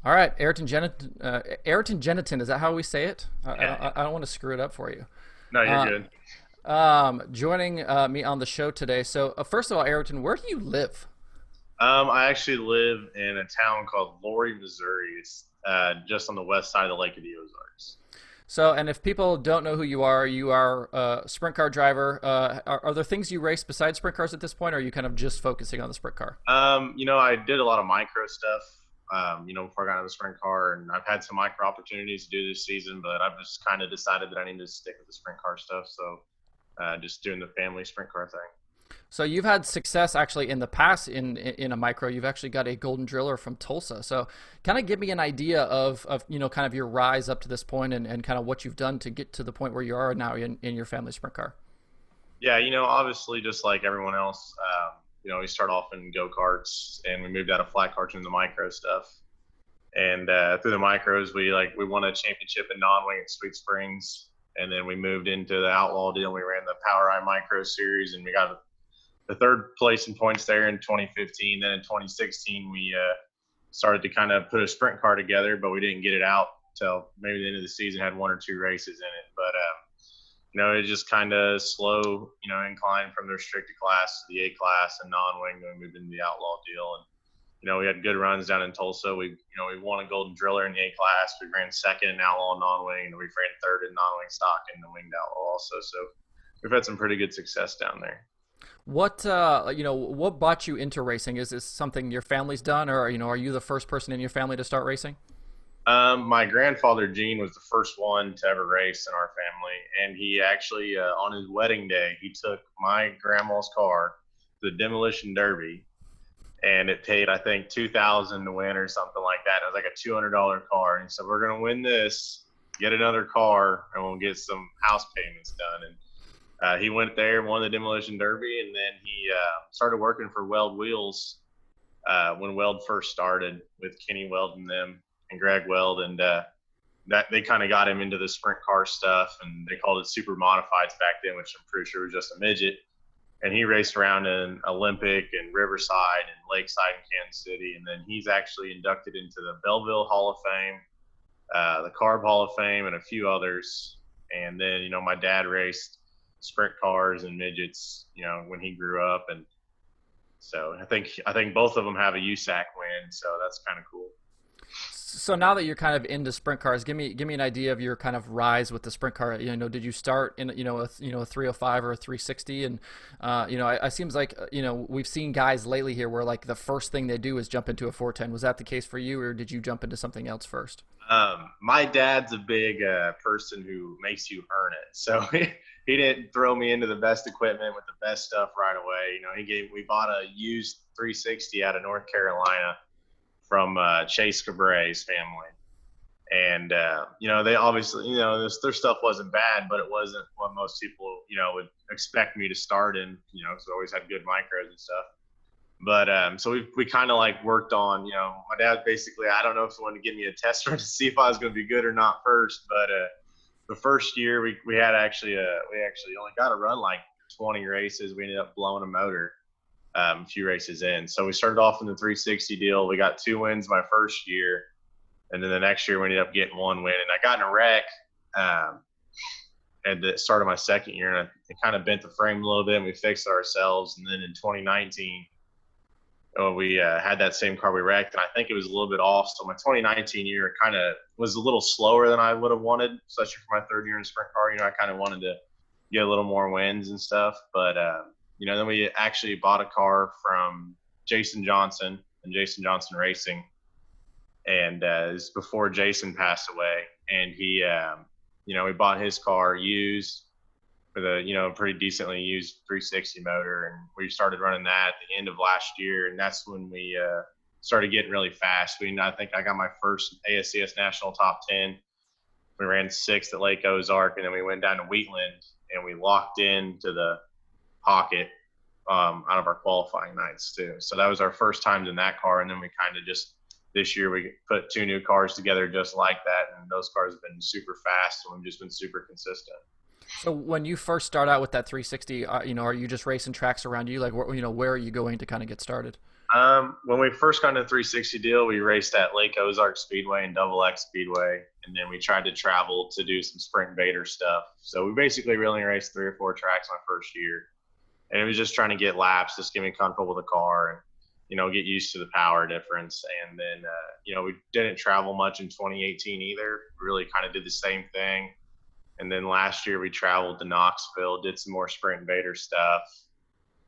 All right, Ayrton Gennetten, is that how we say it? Yeah, yeah. I don't want to screw it up for you. No, you're Uh, good. Joining me on the show today. So, first of all, Ayrton, where do you live? I actually live in a town called Laurie, Missouri. It's just on the west side of the Lake of the Ozarks. So, and if people don't know who you are a sprint car driver. Are there things you race besides sprint cars at this point, or are you kind of just focusing on the sprint car? I did a lot of micro stuff, before I got into the sprint car, and I've had some micro opportunities to do this season, but I've just kind of decided that I need to stick with the sprint car stuff. So, just doing the family sprint car thing. So you've had success actually in the past in a micro. You've actually got a golden driller from Tulsa. So kind of give me an idea of kind of your rise up to this point and kind of what you've done to get to the point where you are now in your family sprint car. Yeah, obviously, just like everyone else, we start off in go karts, and we moved out of flat karts into the micro stuff. And through the micros, we won a championship in non-wing at Sweet Springs, and then we moved into the Outlaw deal. And we ran the Power Eye Micro Series, and we got the third place in points there in 2015. Then in 2016, we started to kind of put a sprint car together, but we didn't get it out till maybe the end of the season. Had one or two races in it, but it just kind of slow, incline from the restricted class to the A class and non-wing. Then we moved into the Outlaw deal, and we had good runs down in Tulsa. We won a golden driller in the A class. We ran second in Outlaw non-wing, and we ran third in non-wing stock in the winged Outlaw also. So we've had some pretty good success down there. What brought you into racing? Is this something your family's done, or are you the first person in your family to start racing? My grandfather Gene was the first one to ever race in our family, and he actually, on his wedding day, he took my grandma's car to the demolition derby, and it paid I think 2,000 to win or something like that. It was like a $200 car, and he said we're gonna win this, get another car, and we'll get some house payments done. And he went there, won the demolition derby, and then he started working for Weld Wheels when Weld first started with Kenny Weld and them and Greg Weld, and that they kind of got him into the sprint car stuff, and they called it super modifieds back then, which I'm pretty sure was just a midget. And he raced around in Olympic and Riverside and Lakeside and Kansas City, and then he's actually inducted into the Belleville Hall of Fame, the Carb Hall of Fame, and a few others. And then my dad raced sprint cars and midgets, when he grew up, and so I think both of them have a USAC win, so that's kind of cool. So now that you're kind of into sprint cars, give me an idea of your kind of rise with the sprint car. Did you start in a 305 or a 360? And it seems like we've seen guys lately here where like the first thing they do is jump into a 410. Was that the case for you, or did you jump into something else first? My dad's a big person who makes you earn it, so he didn't throw me into the best equipment with the best stuff right away. We bought a used 360 out of North Carolina from Chase Cabrer's family. And, they obviously, their stuff wasn't bad, but it wasn't what most people, would expect me to start in, because I always had good micros and stuff. But so we kind of like worked on, my dad basically, I don't know if he wanted to give me a test run to see if I was going to be good or not first. But the first year we had we actually only got to run like 20 races. We ended up blowing a motor a few races in. So we started off in the 360 deal. We got 2 wins my first year, and then the next year we ended up getting 1 win. And I got in a wreck at the start of my second year, and it kind of bent the frame a little bit, and we fixed it ourselves. And then in 2019, we had that same car we wrecked, and I think it was a little bit off. So my 2019 year kind of was a little slower than I would have wanted, especially for my third year in a sprint car. I kind of wanted to get a little more wins and stuff, but then we actually bought a car from Jason Johnson and Jason Johnson Racing, and it was before Jason passed away. And he, we bought his car used with a pretty decently used 360 motor, and we started running that at the end of last year, and that's when we started getting really fast. I think I got my first ASCS National Top 10. We ran 6th at Lake Ozark, and then we went down to Wheatland, and we locked into the pocket out of our qualifying nights too. So that was our first times in that car, and then we kind of just this year we put 2 new cars together just like that, and those cars have been super fast, and we've just been super consistent. So when you first start out with that 360, are you just racing tracks around you? Like, where are you going to kind of get started? When we first got into the 360 deal, we raced at Lake Ozark Speedway and Double X Speedway, and then we tried to travel to do some Sprint Invader stuff. So we basically really raced 3 or 4 tracks my first year, and it was just trying to get laps, just getting comfortable with the car, and get used to the power difference. And then we didn't travel much in 2018 either. We really kind of did the same thing. And then last year we traveled to Knoxville, did some more Sprint Invader stuff.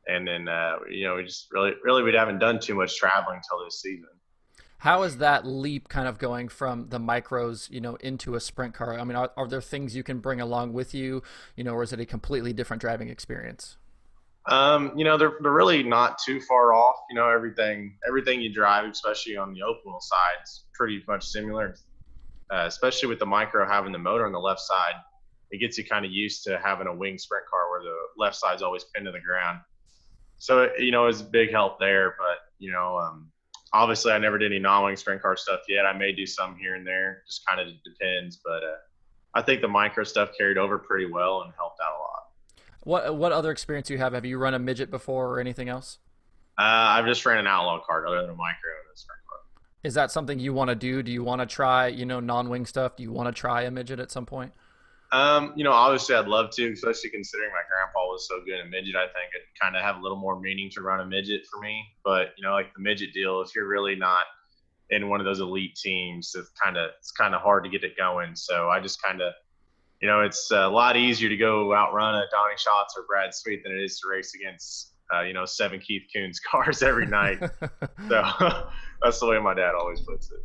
And then, we just really, we haven't done too much traveling until this season. How is that leap kind of going from the micros, into a sprint car? I mean, are there things you can bring along with you, or is it a completely different driving experience? They're really not too far off. Everything you drive, especially on the open wheel side, is pretty much similar. Especially with the micro having the motor on the left side, it gets you kind of used to having a wing sprint car where the left side's always pinned to the ground. So, it's a big help there. But, obviously I never did any non-wing sprint car stuff yet. I may do some here and there, just kind of depends. But I think the micro stuff carried over pretty well and helped out a lot. What other experience do you have? Have you run a midget before or anything else? I've just ran an outlaw kart other than a micro and a sprint car. Is that something you want to do? Do you want to try, non-wing stuff? Do you want to try a midget at some point? Obviously I'd love to, especially considering my grandpa was so good at midget. I think it kind of have a little more meaning to run a midget for me. But, like the midget deal, if you're really not in one of those elite teams, it's kind of hard to get it going. So I just kind of, it's a lot easier to go outrun a Donnie Schatz or Brad Sweet than it is to race against, 7 Keith Kunz cars every night. So that's the way my dad always puts it.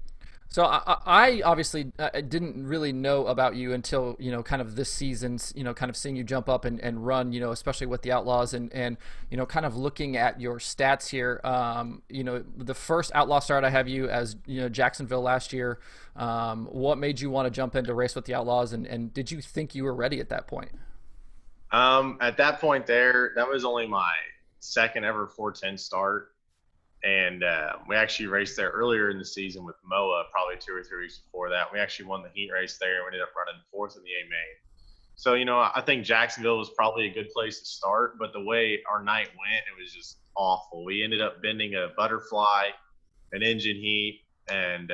So I obviously didn't really know about you until, kind of this season's, kind of seeing you jump up and run, especially with the Outlaws and kind of looking at your stats here. The first Outlaw start I have you as, Jacksonville last year. What made you want to jump into race with the Outlaws, and did you think you were ready at that point? At that point that was only my second ever 410 start. And we actually raced there earlier in the season with Moa, probably 2 or 3 weeks before that. We actually won the heat race there, and we ended up running 4th in the A main. So, I think Jacksonville was probably a good place to start, but the way our night went, it was just awful. We ended up bending a butterfly, an engine heat, and,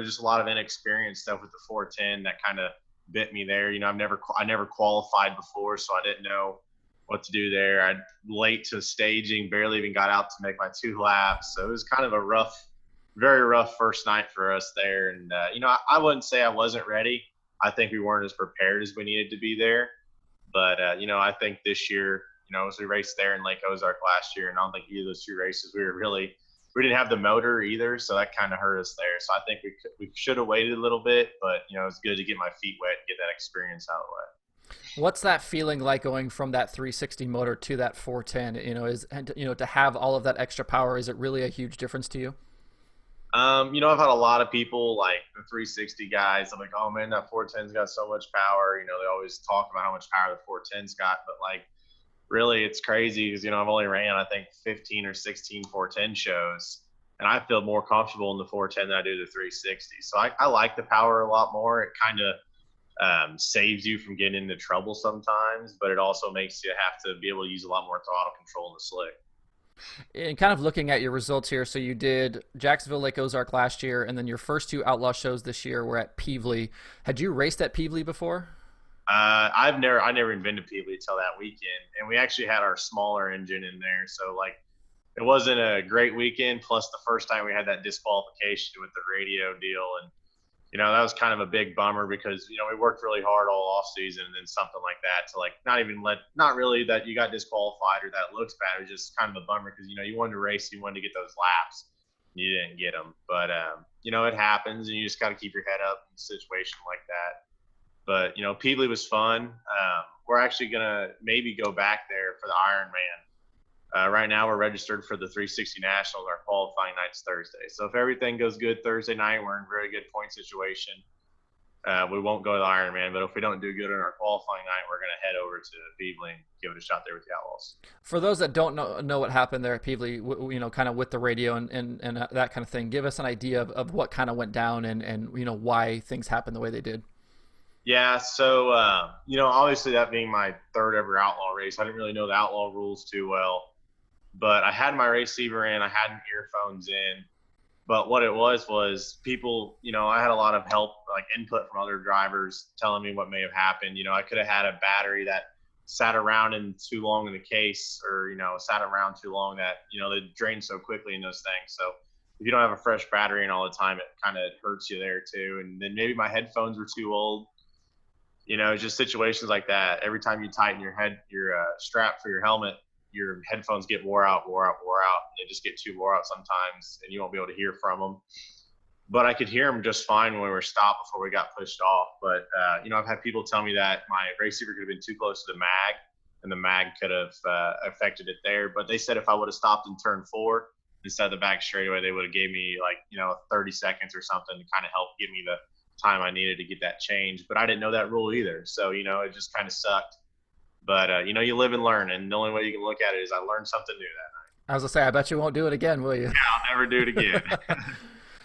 just a lot of inexperienced stuff with the 410 that kind of bit me there. I never qualified before, so I didn't know what to do there. I'd late to staging, barely even got out to make my 2 laps. So it was kind of a very rough first night for us there. And, I wouldn't say I wasn't ready. I think we weren't as prepared as we needed to be there. But, I think this year, as we raced there in Lake Ozark last year, and I don't think either of those 2 races, we didn't have the motor either. So that kind of hurt us there. So I think we should have waited a little bit, but, it was good to get my feet wet and get that experience out of the way. What's that feeling like going from that 360 motor to that 410? To have all of that extra power, is it really a huge difference to you? I've had a lot of people like the 360 guys. I'm like, oh man, that 410's got so much power. They always talk about how much power the 410's got, but like, really, it's crazy because I've only ran I think 15 or 16 410 shows, and I feel more comfortable in the 410 than I do the 360. So I like the power a lot more. It kind of saves you from getting into trouble sometimes, but it also makes you have to be able to use a lot more throttle control in the slick. And kind of looking at your results here, so you did Jacksonville, Lake Ozark last year, and then your first 2 Outlaw shows this year were at Peevely. Had you raced at Peevely before? I never even been to Peevely until that weekend, and we actually had our smaller engine in there, so like it wasn't a great weekend. Plus the first time we had that disqualification with the radio deal, and that was kind of a big bummer because, we worked really hard all off season, and then something like that to like not really that you got disqualified or that looks bad. It was just kind of a bummer because, you wanted to race, you wanted to get those laps, and you didn't get them. But, it happens, and you just got to keep your head up in a situation like that. But, Peevely was fun. We're actually going to maybe go back there for the Ironman. Right now we're registered for the 360 Nationals. Our qualifying night's Thursday. So if everything goes good Thursday night, we're in a very good point situation. We won't go to the Ironman, but if we don't do good in our qualifying night, we're going to head over to Peevely and give it a shot there with the Outlaws. For those that don't know what happened there at Peevely, kind of with the radio and that kind of thing, give us an idea of what kind of went down and why things happened the way they did. Yeah, so, obviously that being my 3rd ever Outlaw race, I didn't really know the Outlaw rules too well. but I had my receiver in, I had earphones in. But what it was people, I had a lot of help, like input from other drivers telling me what may have happened. I could have had a battery that sat around in too long in the case, or, sat around too long that, they drain so quickly in those things. So if you don't have a fresh battery in all the time, it kind of hurts you there too. And then maybe my headphones were too old. Just situations like that. Every time you tighten your strap for your helmet, your headphones get wore out. They just get too wore out sometimes, and you won't be able to hear from them. But I could hear them just fine when we were stopped before we got pushed off. But, I've had people tell me that my receiver could have been too close to the mag, and the mag could have affected it there. But they said if I would have stopped in turn 4 instead of the back straightaway, they would have gave me 30 seconds or something to kind of help give me the time I needed to get that change. But I didn't know that rule either. So, it just kind of sucked. But, you live and learn. And the only way you can look at it is I learned something new that night. I was gonna say, I bet you won't do it again, will you? Yeah, I'll never do it again.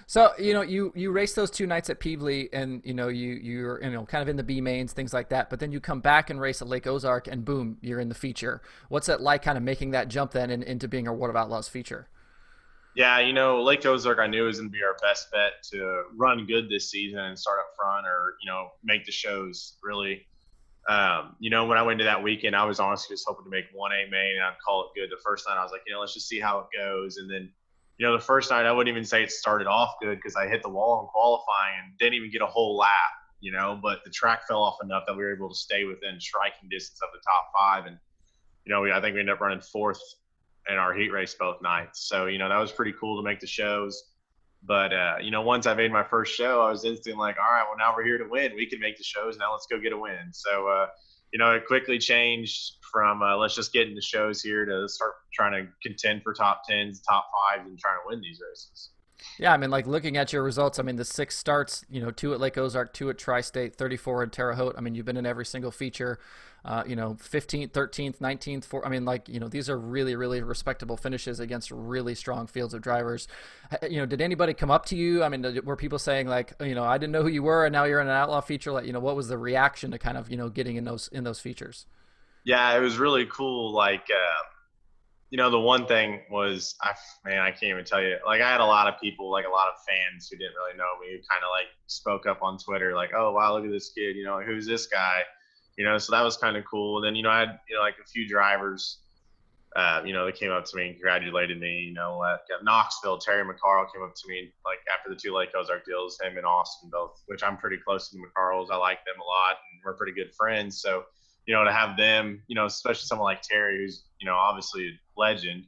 So you raced those 2 nights at Peevely, and you're kind of in the B mains, things like that. But then you come back and race at Lake Ozark, and boom, you're in the feature. What's it like, kind of making that jump then into being a World of Outlaws feature? Yeah, Lake Ozark I knew was going to be our best bet to run good this season and start up front, or make the shows really. When I went into that weekend, I was honestly just hoping to make 1A main and I'd call it good. The first night I was like, let's just see how it goes. And then, the first night I wouldn't even say it started off good because I hit the wall in qualifying and didn't even get a whole lap, but the track fell off enough that we were able to stay within striking distance of the top 5. And, I think we ended up running 4th in our heat race both nights. So, that was pretty cool to make the shows. But, once I made my first show, I was instantly like, all right, well, now we're here to win. We can make the shows. Now let's go get a win. So, it quickly changed from let's just get into shows here to start trying to contend for top 10s, top 5s, and trying to win these races. Yeah, I mean, like looking at your results, I mean, the 6 starts, 2 at Lake Ozark, 2 at Tri-State, 34 at Terre Haute. I mean, you've been in every single feature, 15th, 13th, 19th, 4. I mean, these are really, really respectable finishes against really strong fields of drivers. Did anybody come up to you? I mean, were people saying like, I didn't know who you were and now you're in an Outlaw feature? Like, what was the reaction to kind of, getting in those features? Yeah, it was really cool. Like, the one thing was, I can't even tell you. Like, I had a lot of people, like a lot of fans who didn't really know me, who kind of like spoke up on Twitter, like, "Oh, wow, look at this kid. Who's this guy?" So that was kind of cool. And then, I had, like a few drivers, they came up to me and congratulated me. At Knoxville, Terry McCarl came up to me like after the 2 Lake Ozark deals, him and Austin both, which I'm pretty close to the McCarls. I like them a lot, and we're pretty good friends. So, to have them, especially someone like Terry, who's, obviously a legend,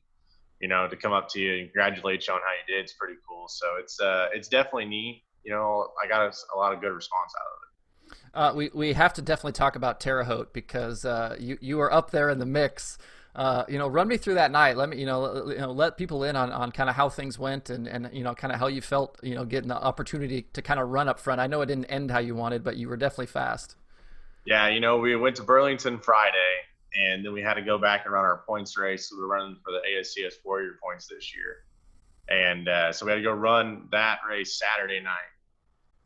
to come up to you and congratulate you on how you did, it's pretty cool. So it's definitely neat. I got a lot of good response out of it. We have to definitely talk about Terre Haute because you were up there in the mix. Run me through that night. Let me let people in on kind of how things went and kind of how you felt getting the opportunity to kind of run up front. I know it didn't end how you wanted, but you were definitely fast. Yeah, we went to Burlington Friday, and then we had to go back and run our points race. So we were running for the ASCS Warrior points this year. And so we had to go run that race Saturday night.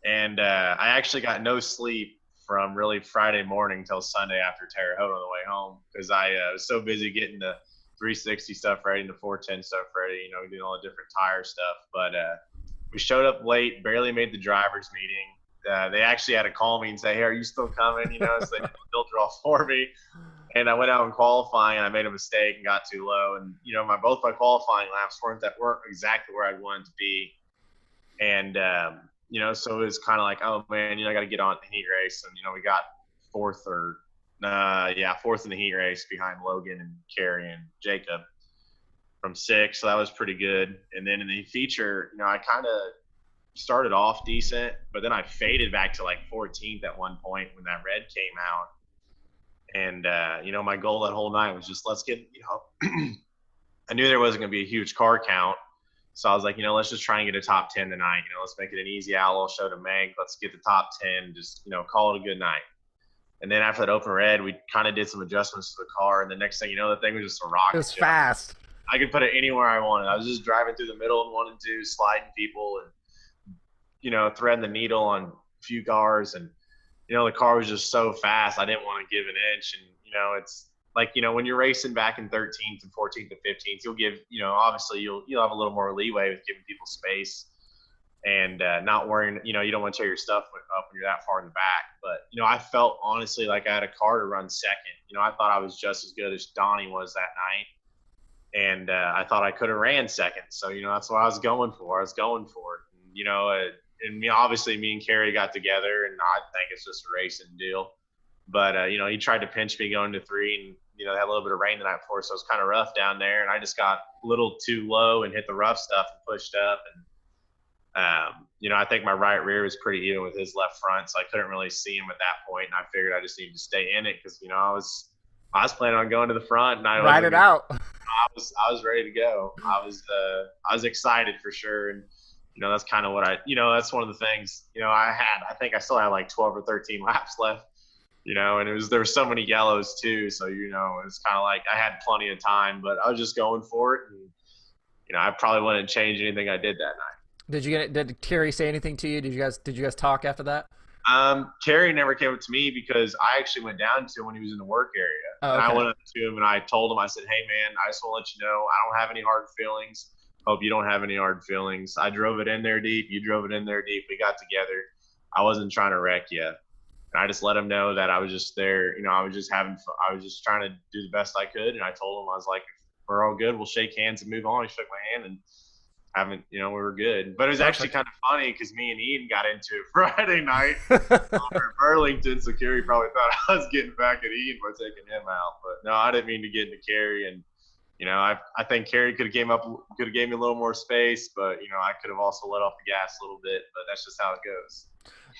And I actually got no sleep from really Friday morning till Sunday after Terre Haute on the way home because I was so busy getting the 360 stuff ready and the 410 stuff ready, doing all the different tire stuff. But we showed up late, barely made the driver's meeting. They actually had to call me and say, "Hey, are you still coming?" So they did the filter off for me. And I went out in qualifying, and I made a mistake and got too low. And, both my qualifying laps weren't exactly where I wanted to be. And, so it was kind of like, oh, man, I got to get on the heat race. And, we got fourth in the heat race behind Logan and Kerry and Jacob from 6. So that was pretty good. And then in the feature, I kind of started off decent, but then I faded back to like 14th at one point when that red came out. And, my goal that whole night was just let's get, I knew there wasn't going to be a huge car count. So I was like, let's just try and get a top 10 tonight. Let's make it an easy Outlaw show to make. Let's get the top 10, just, call it a good night. And then after that open red, we kind of did some adjustments to the car. And the next thing the thing was just a rocket. It was fast. I could put it anywhere I wanted. I was just driving through the middle and 1 and 2, sliding people and, threading the needle on a few cars. And, the car was just so fast. I didn't want to give an inch. And, it's like, when you're racing back in 13th and 14th and 15th, you'll give, obviously you'll have a little more leeway with giving people space and not worrying, you don't want to tear your stuff up when you're that far in the back. But, I felt honestly like I had a car to run second. I thought I was just as good as Donnie was that night. And I thought I could have ran second. So, that's what I was going for. I was going for it. And obviously me and Kerry got together, and I think it's just a racing deal. But, he tried to pinch me going to 3, and, they had a little bit of rain the night before, so it was kind of rough down there. And I just got a little too low and hit the rough stuff and pushed up. And, I think my right rear was pretty even with his left front, so I couldn't really see him at that point. And I figured I just needed to stay in it because, I was planning on going to the front, and Ride it out. I was ready to go. I was excited for sure. And, that's kind of what that's one of the things, I think I still had like 12 or 13 laps left, and there were so many yellows too. So, it was kind of like I had plenty of time, but I was just going for it. And, I probably wouldn't change anything I did that night. Did Terry say anything to you? Did you guys talk after that? Terry never came up to me because I actually went down to him when he was in the work area. Oh, okay. And I went up to him and I told him, I said, "Hey man, I just want to let you know, I don't have any hard feelings. Hope you don't have any hard feelings. I drove it in there deep. You drove it in there deep. We got together. I wasn't trying to wreck you." And I just let him know that I was just there. I was just having fun. I was just trying to do the best I could. And I told him, I was like, "If we're all good, we'll shake hands and move on." He shook my hand, and we were good. But it was actually kind of funny because me and Ian got into it Friday night over Burlington. So Kerry probably thought I was getting back at Ian by taking him out. But no, I didn't mean to get into Kerry. And, I think Kerry could have gave me a little more space, but, I could have also let off the gas a little bit. But that's just how it goes.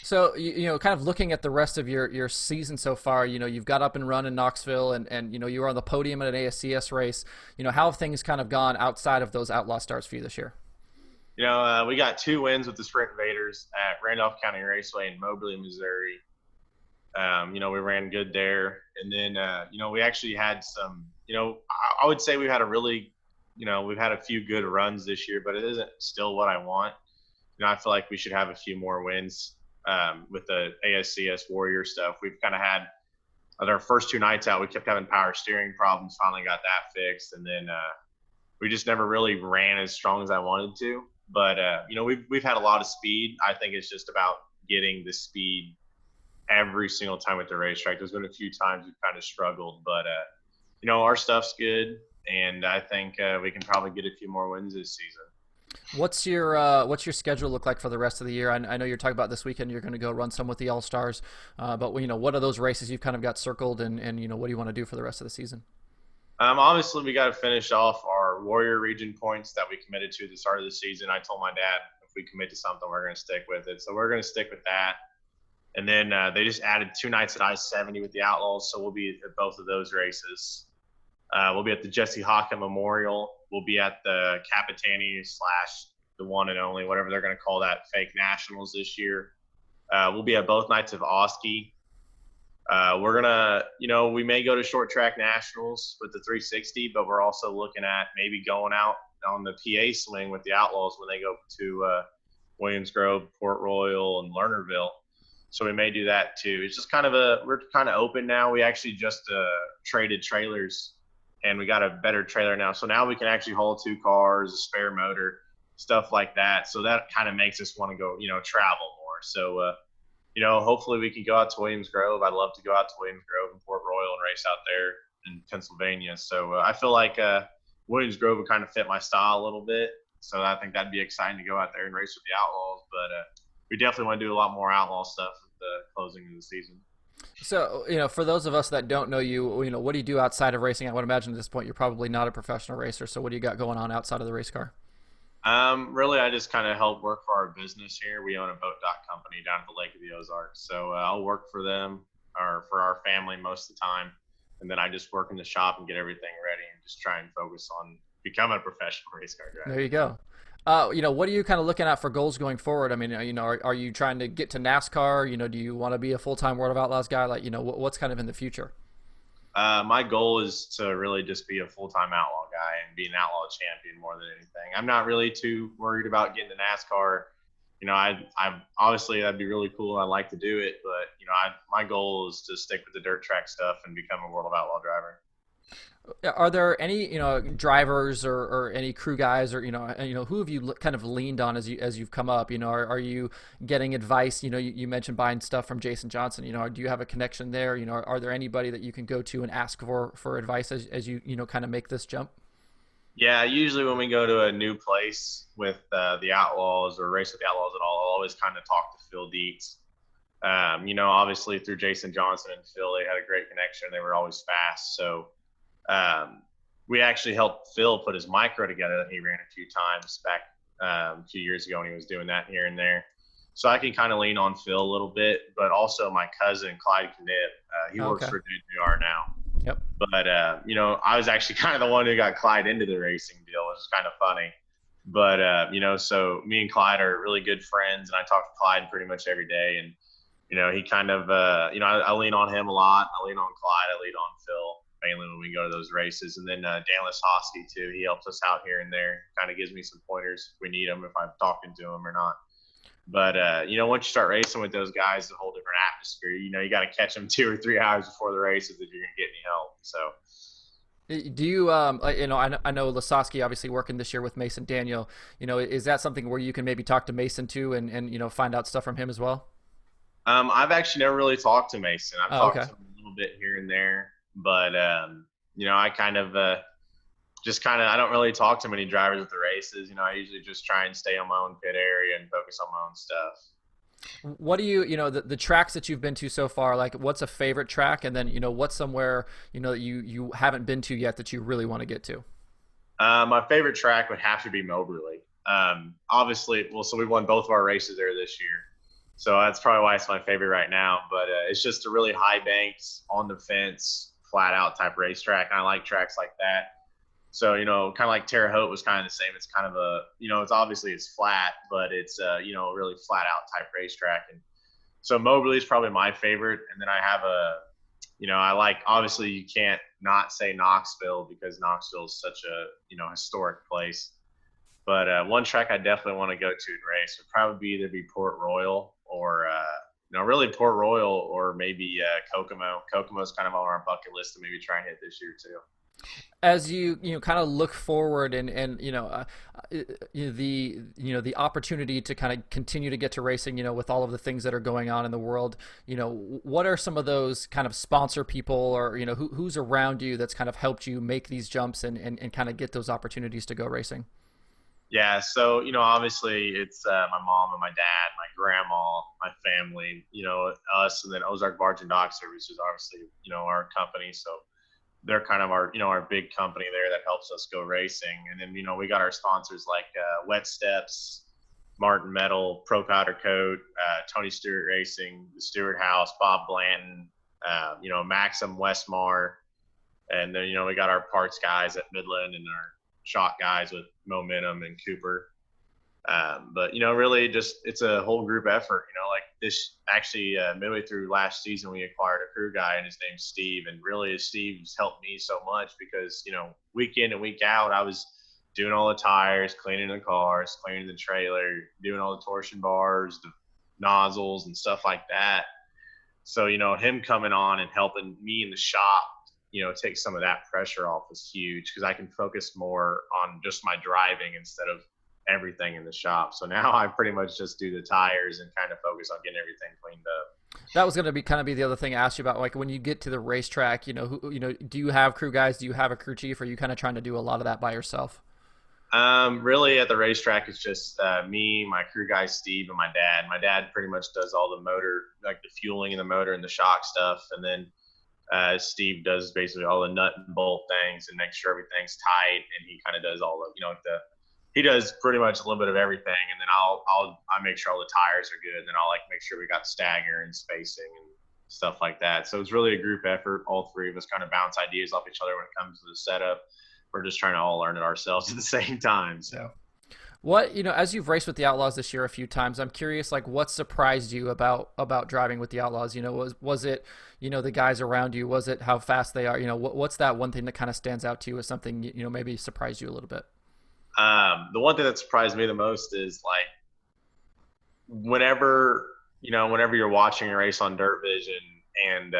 So, kind of looking at the rest of your season so far, you've got up and run in Knoxville, and you were on the podium at an ASCS race. How have things kind of gone outside of those Outlaw starts for you this year? We got 2 wins with the Sprint Invaders at Randolph County Raceway in Moberly, Missouri. We ran good there. And then, we actually had some, I would say we had we've had a few good runs this year, but it isn't still what I want. I feel like we should have a few more wins with the ASCS Warrior stuff. We've kind of had our first 2 nights out, we kept having power steering problems, finally got that fixed. And then we just never really ran as strong as I wanted to. But, we've had a lot of speed. I think it's just about getting the speed every single time at the racetrack. There's been a few times we've kind of struggled, but, our stuff's good. And I think we can probably get a few more wins this season. What's your schedule look like for the rest of the year? I know you're talking about this weekend you're going to go run some with the All-Stars, but what are those races you've kind of got circled, and what do you want to do for the rest of the season? Obviously, we got to finish off our Warrior Region points that we committed to at the start of the season. I told my dad if we commit to something, we're going to stick with it. So we're going to stick with that. And then they just added 2 nights at I-70 with the Outlaws, so we'll be at both of those races. We'll be at the Jesse Hawken Memorial. We'll be at the Capitani / the one and only, whatever they're going to call that, fake nationals this year. We'll be at both nights of Oski. We're going to, we may go to short track nationals with the 360, but we're also looking at maybe going out on the PA swing with the Outlaws when they go to Williams Grove, Port Royal, and Lernerville. So we may do that too. It's just we're kind of open now. We actually just traded trailers, and we got a better trailer now. So now we can actually haul 2 cars, a spare motor, stuff like that. So that kind of makes us want to go, travel more. So, hopefully we can go out to Williams Grove. I'd love to go out to Williams Grove and Port Royal and race out there in Pennsylvania. So I feel like Williams Grove would kind of fit my style a little bit. So I think that'd be exciting to go out there and race with the Outlaws. But we definitely want to do a lot more Outlaw stuff at the closing of the season. So, for those of us that don't know you, what do you do outside of racing? I would imagine at this point you're probably not a professional racer. So what do you got going on outside of the race car? Really, I just kind of help work for our business here. We own a boat dock company down at the Lake of the Ozarks. So I'll work for them or for our family most of the time. And then I just work in the shop and get everything ready and just try and focus on becoming a professional race car driver. There you go. What are you kind of looking at for goals going forward? I mean, are you trying to get to NASCAR? Do you want to be a full-time World of Outlaws guy? Like, what's kind of in the future? My goal is to really just be a full-time Outlaw guy and be an Outlaw champion more than anything. I'm not really too worried about getting to NASCAR. I'm obviously that'd be really cool. I'd like to do it, but my goal is to stick with the dirt track stuff and become a World of Outlaw driver. Are there any, drivers or any crew guys or, who have you kind of leaned on as you've come up? Are you getting advice? You mentioned buying stuff from Jason Johnson. Do you have a connection there? Are there anybody that you can go to and ask for advice as you, kind of make this jump? Yeah, usually when we go to a new place with the Outlaws or race with the Outlaws at all, I'll always kind of talk to Phil Dietz. Obviously through Jason Johnson and Phil, they had a great connection. They were always fast. So we actually helped Phil put his micro together that he ran a few times back a few years ago when he was doing that here and there. So I can kind of lean on Phil a little bit, but also my cousin, Clyde Knipp, he works Okay. for DIR now. Yep. But, I was actually kind of the one who got Clyde into the racing deal, which is kind of funny. But, so me and Clyde are really good friends, and I talk to Clyde pretty much every day. And, he kind of, I lean on him a lot. I lean on Clyde. I lean on Phil, mainly when we go to those races. And then Dan Lasowski, too. He helps us out here and there, kind of gives me some pointers if we need them, if I'm talking to him or not. But, once you start racing with those guys, it's a whole different atmosphere. You got to catch them 2 or 3 hours before the races if you're going to get any help. So, Do you, I know Lasowski obviously working this year with Mason Daniel. Is that something where you can maybe talk to Mason too and find out stuff from him as well? I've actually never really talked to Mason. I've Oh, talked okay. to him a little bit here and there, but I kind of I don't really talk to many drivers at the races. I usually just try and stay on my own pit area and focus on my own stuff. What do you, the tracks that you've been to so far, like what's a favorite track? And then, what's somewhere, that you haven't been to yet that you really want to get to? My favorite track would have to be Moberly. Obviously, well, so we won both of our races there this year. So that's probably why it's my favorite right now. But it's just a really high banks, on the fence, flat out type racetrack. And I like tracks like that. So, kind of like Terre Haute was kind of the same. It's kind of it's obviously it's flat, but it's, a really flat out type racetrack. And so Moberly is probably my favorite. And then I have I like, obviously you can't not say Knoxville because Knoxville is such a, historic place. But one track I definitely want to go to and race would probably either be Port Royal or, really Port Royal or maybe Kokomo. Kokomo is kind of on our bucket list to maybe try and hit this year too. As you kind of look forward and the opportunity to kind of continue to get to racing, with all of the things that are going on in the world, what are some of those kind of sponsor people or who's around you that's kind of helped you make these jumps and kind of get those opportunities to go racing? Yeah, so obviously it's my mom and my dad, my grandma, my family, us, and then Ozark Barge and Dock Service is obviously our company. So they're kind of our big company there that helps us go racing. And then we got our sponsors like Wet Steps, Martin Metal, Pro Powder Coat, Tony Stewart Racing, the Stewart House, Bob Blanton, Maxim Westmar, and then we got our parts guys at Midland and our shock guys with Momentum and Cooper. But really just it's a whole group effort. Like this actually midway through last season we acquired a crew guy and his name's Steve, and really Steve's helped me so much because week in and week out I was doing all the tires, cleaning the cars, cleaning the trailer, doing all the torsion bars, the nozzles and stuff like that. So him coming on and helping me in the shop take some of that pressure off is huge because I can focus more on just my driving instead of everything in the shop. So now I pretty much just do the tires and kind of focus on getting everything cleaned up. That was going to be kind of be the other thing I asked you about. Like when you get to the racetrack, do you have crew guys? Do you have a crew chief? Or are you kind of trying to do a lot of that by yourself? Really at the racetrack, it's just me, my crew guy, Steve, and my dad. My dad pretty much does all the motor, like the fueling in the motor and the shock stuff. And then Steve does basically all the nut and bolt things and makes sure everything's tight. And he kind of does all of, he does pretty much a little bit of everything. And then I make sure all the tires are good. And then I'll make sure we got stagger and spacing and stuff like that. So it's really a group effort. All three of us kind of bounce ideas off each other when it comes to the setup. We're just trying to all learn it ourselves at the same time. So. What, as you've raced with the Outlaws this year a few times, I'm curious, what surprised you about driving with the Outlaws? Was it, the guys around you? Was it how fast they are? What's that one thing that kind of stands out to you as something, maybe surprised you a little bit? The one thing that surprised me the most is whenever you're watching a race on Dirt Vision and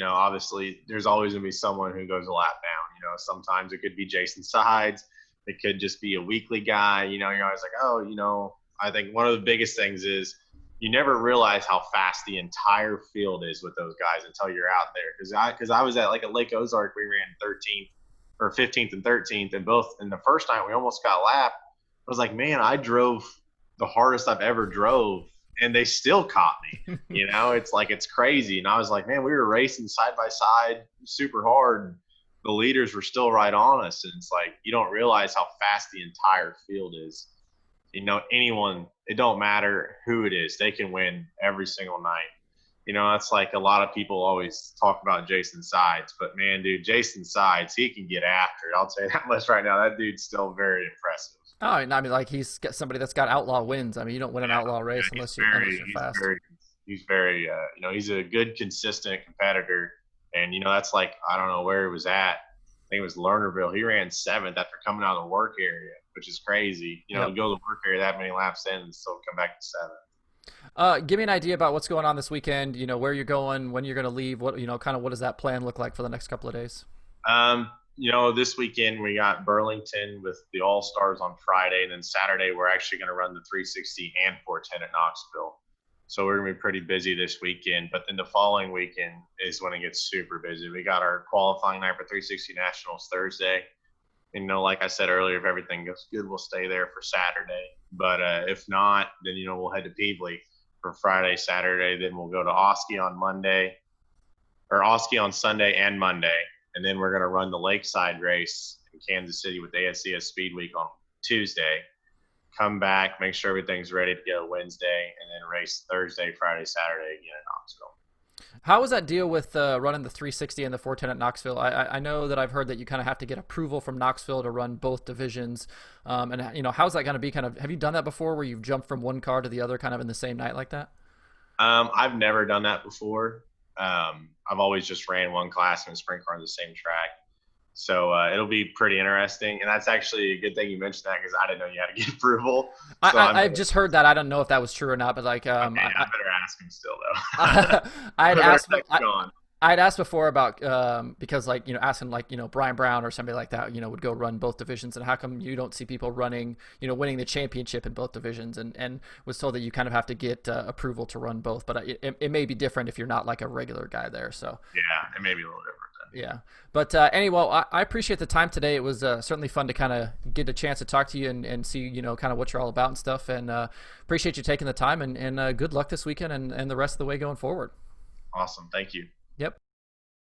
obviously there's always going to be someone who goes a lap down. Sometimes it could be Jason Sides. It could just be a weekly guy. You're always like, oh, I think one of the biggest things is you never realize how fast the entire field is with those guys until you're out there. Because I was at like a Lake Ozark, we ran 13th or 15th and 13th, and both in the first night we almost got lapped. I was like, man, I drove the hardest I've ever drove, and they still caught me. It's like, it's crazy. And I was like, man, we were racing side by side super hard. The leaders were still right on us. And it's like, you don't realize how fast the entire field is. Anyone, it don't matter who it is, they can win every single night. That's like a lot of people always talk about Jason Sides, but man, dude, Jason Sides, he can get after it. I'll tell you that much right now. That dude's still very impressive. Oh, I mean, like he's got somebody that's got outlaw wins. I mean, you don't win an outlaw race unless you're fast. He's very, he's a good, consistent competitor. And, that's like, I don't know where he was at. I think it was Lernerville. He ran 7th after coming out of the work area, which is crazy. To go to the work area that many laps in and still come back to 7th. Give me an idea about what's going on this weekend, where you're going, when you're going to leave, what does that plan look like for the next couple of days? This weekend we got Burlington with the All-Stars on Friday, and then Saturday we're actually going to run the 360 and 410 at Knoxville. So we're going to be pretty busy this weekend, but then the following weekend is when it gets super busy. We got our qualifying night for 360 Nationals Thursday. And, like I said earlier, if everything goes good, we'll stay there for Saturday. But if not, then, we'll head to Peevely for Friday, Saturday. Then we'll go to Oski on Sunday and Monday. And then we're going to run the Lakeside race in Kansas City with ASCS Speed Week on Tuesday. Come back, make sure everything's ready to go Wednesday, and then race Thursday, Friday, Saturday again in Knoxville. How was that deal with running the 360 and the 410 at Knoxville? I know that I've heard that you kind of have to get approval from Knoxville to run both divisions. And how's that going to be? Have you done that before, where you've jumped from one car to the other kind of in the same night like that? I've never done that before. I've always just ran one class in a sprint car on the same track. So it'll be pretty interesting. And that's actually a good thing you mentioned that, because I didn't know you had to get approval. So I've just heard that. I don't know if that was true or not, but like, I better ask him still though. I'd asked before about, because like, asking like, Brian Brown or somebody like that, would go run both divisions, and how come you don't see people running, winning the championship in both divisions, and was told that you kind of have to get approval to run both, but it may be different if you're not like a regular guy there. So yeah, it may be a little different. Yeah. But anyway, I appreciate the time today. It was certainly fun to kind of get a chance to talk to you and see, kind of what you're all about and stuff. And appreciate you taking the time, and good luck this weekend and the rest of the way going forward. Awesome. Thank you. Yep.